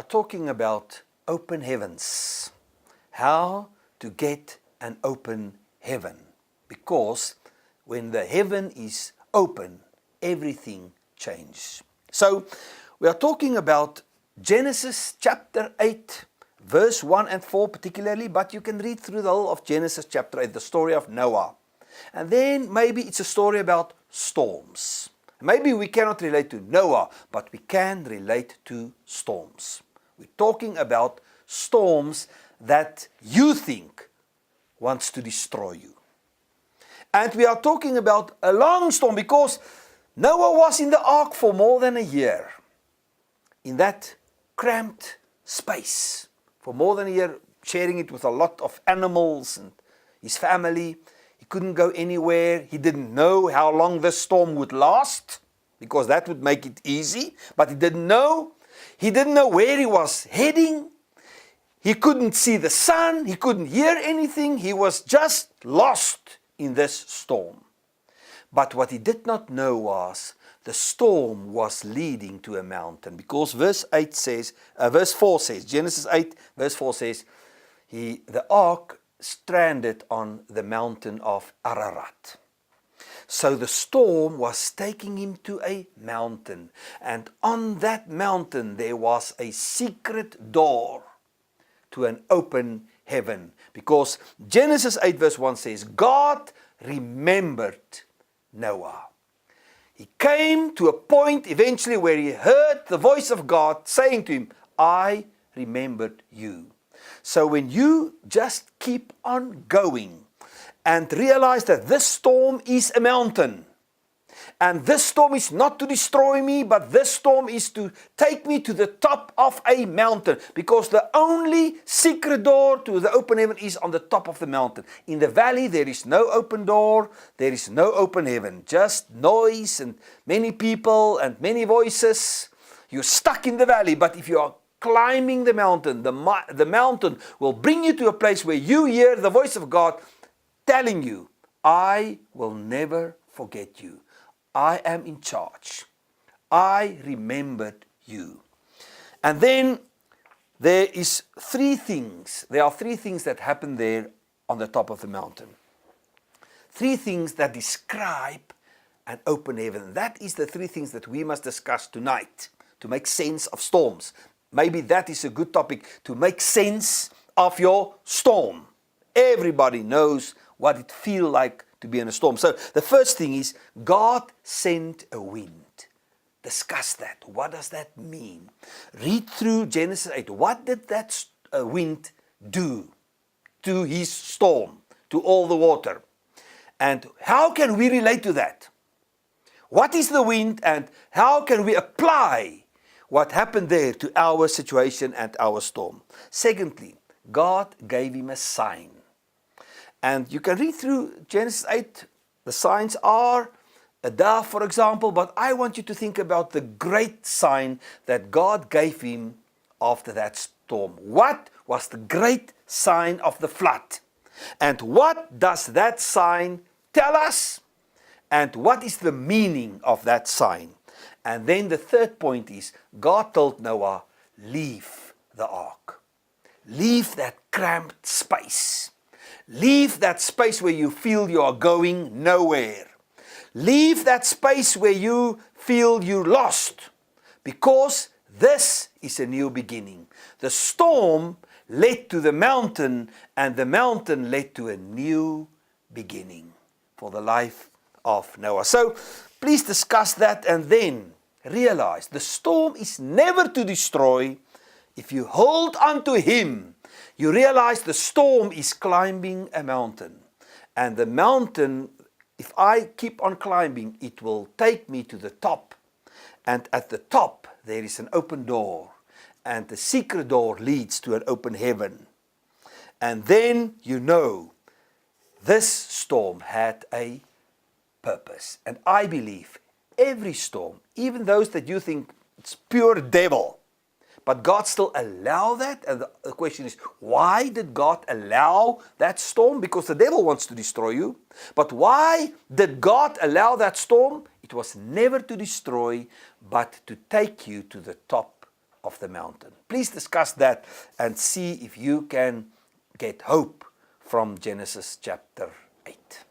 talking about open heavens. How to get an open heaven. Because when the heaven is open, everything changes. So we are talking about Genesis chapter 8, verse 1 and 4 particularly, but you can read through the whole of Genesis chapter 8, the story of Noah. And then maybe it's a story about storms. Maybe we cannot relate to Noah, but we can relate to storms. We're talking about storms that you think wants to destroy you. And we are talking about a long storm because Noah was in the ark for more than a year. In that cramped space. For more than a year, sharing it with a lot of animals and his family. He couldn't go anywhere. He didn't know how long this storm would last, because that would make it easy. But he didn't know. He didn't know where he was heading. He couldn't see the sun. He couldn't hear anything. He was just lost in this storm. But what he did not know was the storm was leading to a mountain. Because verse 4 says, Genesis 8, verse 4 says, the ark stranded on the mountain of Ararat. So the storm was taking him to a mountain. And on that mountain there was a secret door to an open heaven. Because Genesis 8 verse 1 says, God remembered Noah. He came to a point eventually where he heard the voice of God saying to him, I remembered you. So when you just keep on going and realize that this storm is a mountain, and this storm is not to destroy me, but this storm is to take me to the top of a mountain, because the only secret door to the open heaven is on the top of the mountain. In the valley there is no open door, there is no open heaven, just noise and many people and many voices. You're stuck in the valley. But if you are climbing the mountain, the mountain will bring you to a place where you hear the voice of God telling you, I will never forget you. I am in charge. I remembered you. And then there are three things that happen there on the top of the mountain. Three things that describe an open heaven. That is the three things that we must discuss tonight to make sense of storms. Maybe that is a good topic, to make sense of your storm. Everybody knows what it feels like to be in a storm. So the first thing is, God sent a wind. Discuss that. What does that mean? Read through Genesis 8. What did that wind do to his storm, to all the water? And how can we relate to that? What is the wind, and how can we apply what happened there to our situation and our storm? Secondly, God gave him a sign. And you can read through Genesis 8. The signs are a dove, for example. But I want you to think about the great sign that God gave him after that storm. What was the great sign of the flood? And what does that sign tell us? And what is the meaning of that sign? And then the third point is, God told Noah, leave the ark. Leave that cramped space. Leave that space where you feel you are going nowhere. Leave that space where you feel you lost. Because this is a new beginning. The storm led to the mountain, and the mountain led to a new beginning for the life of Noah. So please discuss that, and then realize the storm is never to destroy. If you hold on to him, you realize the storm is climbing a mountain. And the mountain, if I keep on climbing, it will take me to the top. And at the top, there is an open door. And the secret door leads to an open heaven. And then you know, this storm had a purpose. And I believe every storm, even those that you think it's pure devil, but God still allow that. And the question is, why did God allow that storm? Because the devil wants to destroy you. But why did God allow that storm? It was never to destroy, but to take you to the top of the mountain. Please discuss that and see if you can get hope from Genesis chapter 8.